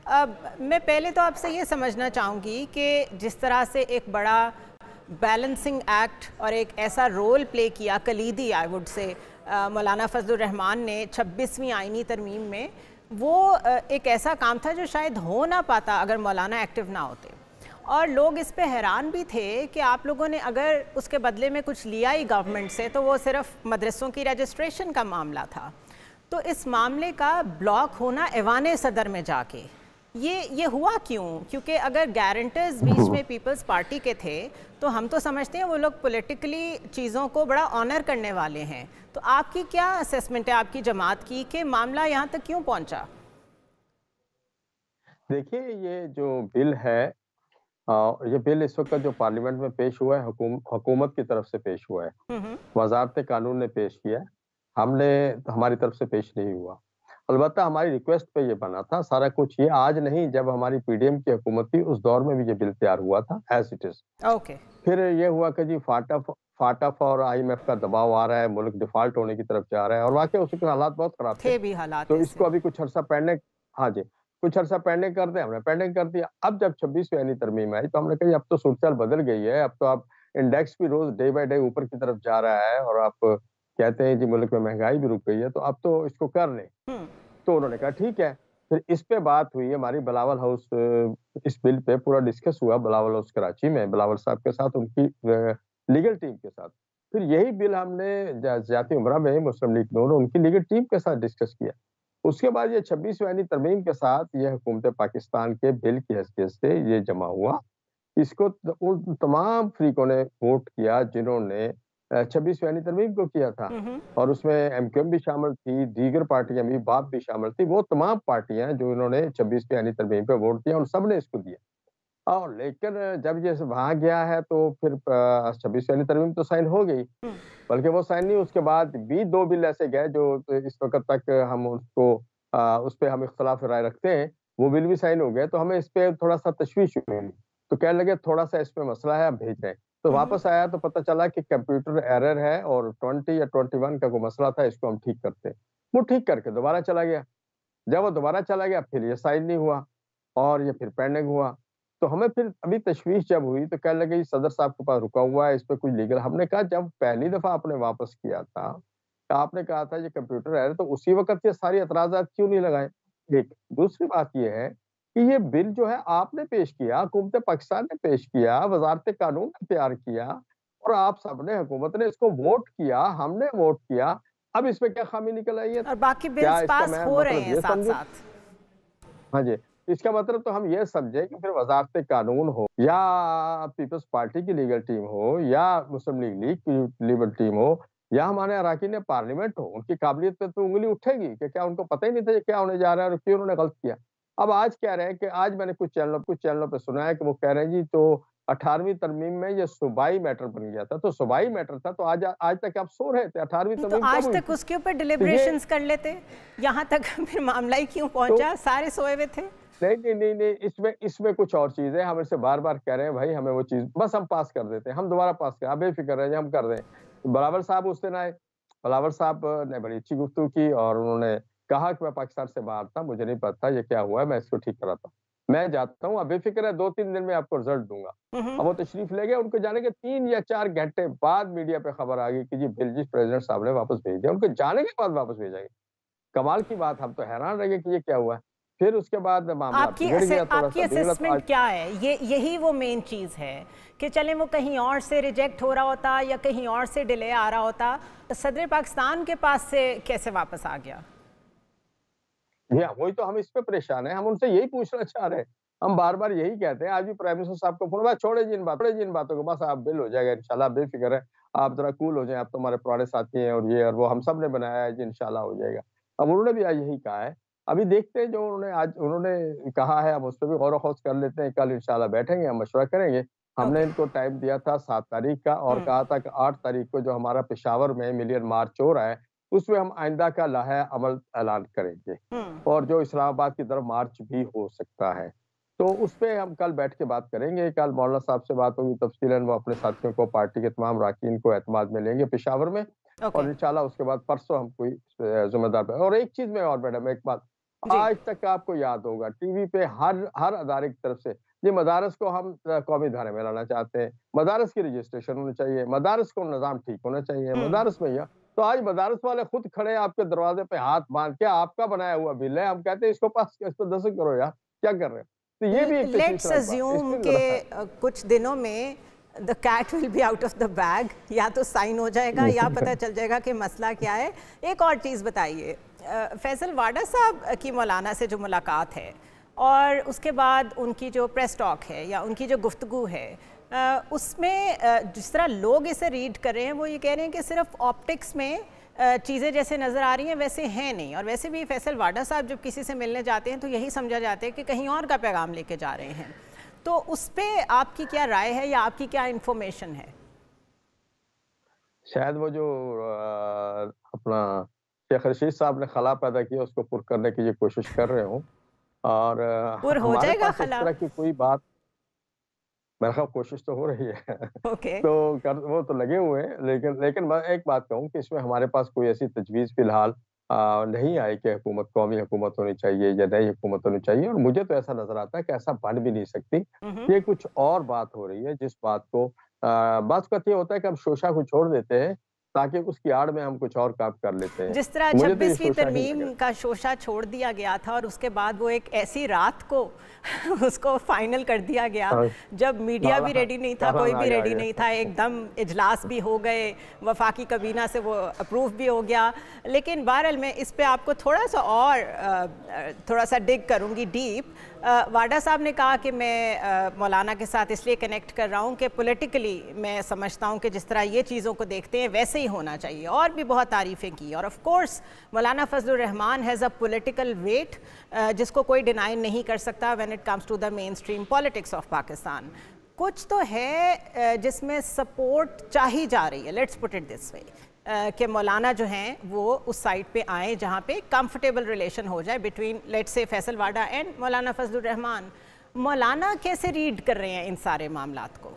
मैं पहले तो आपसे ये समझना चाहूँगी कि जिस तरह से एक बड़ा बैलेंसिंग एक्ट और एक ऐसा रोल प्ले किया कलीदी आई वुड से मौलाना फजलुर रहमान ने 26वीं आईनी तरमीम में, वो एक ऐसा काम था जो शायद हो ना पाता अगर मौलाना एक्टिव ना होते। और लोग इस पे हैरान भी थे कि आप लोगों ने अगर उसके बदले में कुछ लिया ही गवर्नमेंट से तो वो सिर्फ मदरसों की रजिस्ट्रेशन का मामला था। तो इस मामले का ब्लॉक होना ऐवान सदर में जाके ये हुआ क्यों? क्योंकि अगर गारंटर्स बीच में पीपल्स पार्टी के थे तो हम तो समझते हैं वो लोग पॉलिटिकली चीज़ों को बड़ा ऑनर करने वाले हैं। तो आपकी क्या असेसमेंट है आपकी जमात की कि मामला यहाँ तक क्यों पहुँचा? देखिए, ये जो बिल है ये बिल इस वक़्त जो पार्लियामेंट में पेश हुआ है, हुकूमत की तरफ से पेश हुआ है। हम्म। वज़ारत-ए-क़ानून ने पेश किया है। हमने हमारी तरफ से पेश नहीं हुआ। अलबत्ता हमारी रिक्वेस्ट पे ये बना था, सारा कुछ ये आज नहीं, जब हमारी पीडीएम की हुकूमत थी, उस दौर में भी ये बिल तैयार हुआ था, एज़ इट इज़। ओके। फिर ये हुआ कि जी फाटफ और आईएमएफ का दबाव आ रहा है, मुल्क डिफ़ॉल्ट होने की तरफ जा रहा है और वाक़ई उसके हालात बहुत ख़राब थे। थे भी हालात तो ऐसे। इसको अभी कुछ अरसा पेंडिंग, हाँ जी, कुछ अरसा पेंडिंग कर दें, हमने पेंडिंग कर दिया। अब जब 26वीं यानी तरमीम आई, तो हमने कहा अब तो सूरत-ए-हाल बदल गई है, अब तो आप इंडेक्स भी रोज़ डे बाय डे ऊपर की तरफ जा रहा है और आप कहते हैं जी मुल्क में महँगाई भी रुक गई है, तो अब तो इसको कर लें। हम्म। तो उन्होंने कहा ठीक है। फिर इस पे बात हुई हमारी बिलावल हाउस, इस बिल पे पूरा डिस्कस हुआ बिलावल हाउस कराची में, बिलावल साहब के साथ, उनकी लीगल टीम के साथ। फिर यही बिल हमने जाती उमरा में मुस्लिम लीग नून उनकी लीगल टीम के साथ डिस्कस किया। उसके बाद ये 26वीं तरमीम के साथ ये हुकूमत पाकिस्तान के बिल की हैसियत से ये जमा हुआ। इसको उन तमाम फ़रीकों ने वोट किया जिन्होंने 26वीं तरमीम को किया था हम्म। और उसमें एमक्यूएम भी शामिल थी, दीगर पार्टियाँ भी, बाप भी शामिल थी। वो तमाम पार्टियाँ जो इन्होंने 26वीं तरमीम पे वोट दिया, उन सब ने इसको दिया। और लेकिन जब ये वहाँ गया है तो फिर 26वीं तरमीम तो साइन हो गई, हम्म। बल्कि वो साइन नहीं, उसके बाद भी 2 बिल ऐसे गए जो इस वक़्त तक हम उसको उस पे हम इख्तिलाफ राय रखते हैं, वो बिल भी साइन हो गए, तो हमें इस पे थोड़ा-सा तशवीश हुई। तो कहने लगे थोड़ा-सा इसमें मसला है, आप भेज रहे हैं। तो हम्म। वापस आया तो पता चला कि कंप्यूटर एरर है और 20 या 21 का कोई मसला था, इसको हम ठीक करते हैं। वो ठीक करके दोबारा चला गया। जब वो दोबारा चला गया, फिर ये साइन नहीं हुआ और ये फिर पेंडिंग हुआ। तो हमें फिर अभी तशवीश जब हुई तो कहने लगे, "ये सदर साहब के पास रुका हुआ है, इस पे कुछ लीगल।" हमने कहा जब पहली दफ़ा आपने वापस किया था, तो आपने कहा था ये कंप्यूटर एरर, तो उसी वक़्त ये सारी एतराज़ात क्यों नहीं लगाए? एक। दूसरी बात ये है कि ये बिल जो है आपने पेश किया, हुकूमत पाकिस्तान ने पेश किया, वज़ारत-ए-क़ानून ने तैयार किया और आप सबने, हुकूमत ने इसको वोट किया, हमने वोट किया। अब इसमें क्या ख़ामी निकल आई है? और बाकी क्या बिल्स इसका पास मैं हो रहे मतलब हैं ये साथ समझूँ? साथ। हाँ जी, इसका मतलब तो हम ये समझे कि फिर वज़ारत-ए-क़ानून हो या पीपल्स पार्टी की लीगल टीम हो या मुस्लिम लीग की लीगल टीम हो या हमारे अराकीन पार्लियामेंट हो, उनकी काबिलियत पे तो उँगली उठेगी कि क्या उनको पता ही नहीं था ये क्या होने जा रहा है और क्यों उन्होंने गलत किया। अब आज कह रहे हैं कि आज मैंने कुछ चैनलों पे सुना है कि वो कह रहे हैं जी तो 18वीं तरमीम में ये सूबाई मैटर बन गया था, तो सूबाई मैटर था तो आज आज तक आप सो रहे थे, 18वीं तो तरमीम कब आज हुई तक थी? उसके ऊपर तो ये डिलिब्रेशंस कर लेते, यहाँ तक फिर मामला ही क्यों तो पहुंचा? सारे सोए हुए थे। नहीं, इसमें कुछ और चीज़ है, हम इससे बार-बार कह रहे हैं भाई हमें वो चीज़ बस हम पास कर देते हैं, हम दोबारा पास करें, आप बेफ़िक्र रहिए हम कर दें। बिलावल साहब उस दिन आए, बिलावल साहब ने बड़ी अच्छी गुफ्तगू की और उन्होंने कहा कि मैं पाकिस्तान से बाहर था, मुझे नहीं पता ये क्या हुआ है, मैं इसको ठीक कराता हूँ। मैं जाता हूँ, आप बेफ़िक्र है 2-3 दिन में आपको रिज़ल्ट दूँगा। हम्म। अब वो तशरीफ़ ले गए, उनके जाने के 3 या 4 घंटे बाद मीडिया पे खबर आ गई कि जी बिल जिस प्रेज़िडेंट साहब ने वापस भेज दिया, उनके जाने के बाद वापस भेजा गया। कमाल की बात, हम तो हैरान रह गए कि ये क्या हुआ है? फिर उसके बाद मामला बिगड़ गया आपकी थोड़ा-सा, बिगड़ा तो आज। असेसमेंट क्या है? ये यही वो मेन चीज़ है कि चलें वो कहीं और से रिजेक्ट हो रहा होता या कहीं और से डिले आ रहा होता, सदर पाकिस्तान के पास से कैसे वापस आ गया? जी हाँ, वही तो हम इस पे परेशान हैं, हम उनसे यही पूछना चाह रहे हैं। हम बार-बार यही कहते हैं, आज भी प्राइम मिनिस्टर साहब को फ़ोन, बस छोड़िए जी इन बातों को, बस आप बिल हो जाएगा इंशाल्लाह, आप बेफ़िक्र हैं, आप ज़रा कूल हो जाएँ, आप तो हमारे पुराने साथी हैं और ये और वो हम सब ने बनाया है जी इंशाल्लाह हो जाएगा। अब उन्होंने भी आज यही कहा है। अभी देखते हैं जो उन्होंने कहा है, हम उस पे भी गौर-व-ख़ौज़ कर लेते हैं, कल इंशाल्लाह बैठेंगे, हम मशवरा करेंगे। हमने ओके। इनको टाइम दिया था 7 तारीख का और हम्म। कहा था कि 8 तारीख को जो हमारा पेशावर में मिलियन मार्च हो रहा है, उसमें हम आइंदा का लाहे अमल ऐलान करेंगे। हम्म। और जो इस्लामाबाद की तरफ मार्च भी हो सकता है। तो उसपे हम कल बैठ के बात करेंगे, कल मौलाना साहब से बात होगी तफ़सीलन, वो अपने साथियों को, पार्टी के तमाम अरकान को एतमाद में लेंगे पेशावर में ओके। और इंशाल्लाह उसके बाद परसों हम कोई ज़िम्मेदार और एक चीज़ में और मैडम एक बात, आज तक आपको याद होगा टीवी पे हर अदारे की तरफ से ये मदारस को हम कौमी धारे में लाना चाहते हैं, मदारस की रजिस्ट्रेशन होनी चाहिए, मदारस को निज़ाम ठीक होना चाहिए, मदारस में यह तो आज मदारस वाले खुद खड़े हैं आपके दरवाजे पे हाथ बांध के, आपका बनाया हुआ बिल है, हम कहते हैं इसको पास इस पर दस्तखत करो यार, क्या कर रहे हो? तो ये भी एक लेट्स अज्यूम के कुछ दिनों में the cat will be out of the bag, या तो साइन हो जाएगा या पता चल जाएगा कि मसला क्या है। एक और चीज़ बताइए, फैसल वाडा साहब की मौलाना से जो मुलाकात है और उसके बाद उनकी जो प्रेस टॉक है या उनकी जो गुफ्तगू है, उसमें जिस तरह लोग इसे रीड कर रहे हैं वो ये कह रहे हैं कि सिर्फ ऑप्टिक्स में चीज़ें जैसे नज़र आ रही हैं वैसे हैं नहीं, और वैसे भी फैसल वाडा साहब जब किसी से मिलने जाते हैं तो यही समझा जाता है कि कहीं और का पैगाम लेके जा रहे हैं। तो उस पर आपकी क्या राय है या आपकी क्या इन्फॉर्मेशन है? शायद वो जो अपना शेख रशीद साहब ने खला पैदा किया उसको पुर करने की ये कोशिश कर रहे हूँ, और पुर हो जाएगा इस तरह की कोई बात, मेरे ख्याल कोशिश तो हो रही है okay. तो वो तो लगे हुए हैं, लेकिन मैं एक बात कहूँ कि इसमें हमारे पास कोई ऐसी तजवीज़ फिलहाल नहीं आई कि हुकूमत कौमी हुकूमत होनी चाहिए या नई हुकूमत होनी चाहिए, और मुझे तो ऐसा नजर आता है कि ऐसा बन भी नहीं सकती। ये कुछ और बात हो रही है, जिस बात को बात का ये होता है कि हम शोशा को छोड़ देते हैं ताकि उसकी आड़ में हम कुछ और काम कर लेते हैं। जिस तरह 26वीं तरमीम का शोशा छोड़ दिया गया था और उसके बाद वो एक ऐसी रात को उसको फाइनल कर दिया गया जब मीडिया भी रेडी नहीं था, कोई भी रेडी नहीं था, एकदम इजलास भी हो गए, वफाकी कबीना से वो अप्रूव भी हो गया। लेकिन बहरहाल मैं इस पे आपको थोड़ा सा डिग करूँगी डीप। वाडा साहब ने कहा कि मैं मौलाना के साथ इसलिए कनेक्ट कर रहा हूँ कि पॉलिटिकली मैं समझता हूँ कि जिस तरह ये चीज़ों को देखते हैं वैसे ही होना चाहिए, और भी बहुत तारीफ़ें की। और ऑफ कोर्स मौलाना Fazlur Rehman has a political weight जिसको कोई डिनाई नहीं कर सकता when it comes to the main stream politics of Pakistan. कुछ तो है जिसमें सपोर्ट चाही जा रही है, let's put it this way, कि मौलाना जो हैं वो उस साइड पे आए जहाँ पे कंफर्टेबल रिलेशन हो जाए between let's say Faisal Wada and मौलाना फजलुर रहमान। मौलाना कैसे रीड कर रहे हैं इन सारे मामलात को?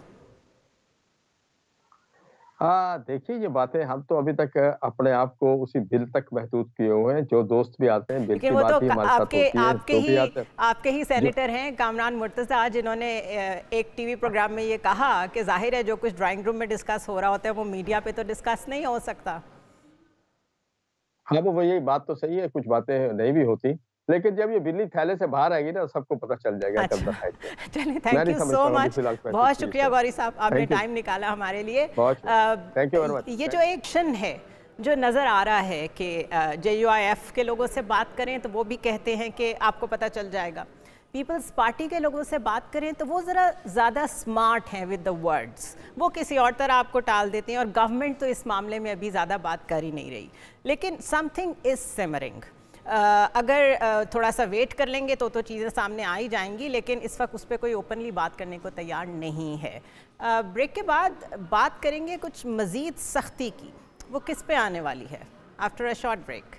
हाँ, देखिए ये बातें हम तो अभी तक अपने आप को उसी बिल तक महदूद किए हुए हैं, जो दोस्त भी आते हैं बिल की बात ही हमारे साथ होती है। आपके ही सेनेटर हैं कामरान मुर्तज़ा, जिन्होंने एक टीवी प्रोग्राम में ये कहा कि जाहिर है जो कुछ ड्राइंग रूम में डिस्कस हो रहा होता है वो मीडिया पे तो डिस्कस नहीं हो सकता। हाँ, वो यही बात तो सही है, कुछ बातें नहीं भी होती, लेकिन जब ये बिल्ली थैले से बाहर आएगी ना सबको पता चल जाएगा। अच्छा। चलिए, थैंक यू सो मच, बहुत शुक्रिया गौरी साहब, आपने टाइम निकाला हमारे लिए। Thank you very much. ये जो एक्शन है जो नज़र आ रहा है कि JUIF के लोगों से बात करें तो वो भी कहते हैं कि आपको पता चल जाएगा, पीपल्स पार्टी के लोगों से बात करें तो वो ज़रा ज़्यादा स्मार्ट हैं विद द वर्ड्स, वो किसी और तरह आपको टाल देते हैं, और गवर्नमेंट तो इस मामले में अभी ज़्यादा बात कर ही नहीं रही। लेकिन समथिंग इज़ सिमरिंग, अगर थोड़ा सा वेट कर लेंगे तो चीज़ें सामने आ ही जाएंगी, लेकिन इस वक्त उस पर कोई ओपनली बात करने को तैयार नहीं है। ब्रेक के बाद बात करेंगे कुछ मज़ीद सख्ती की, वो किस पे आने वाली है, आफ्टर अ शॉर्ट ब्रेक।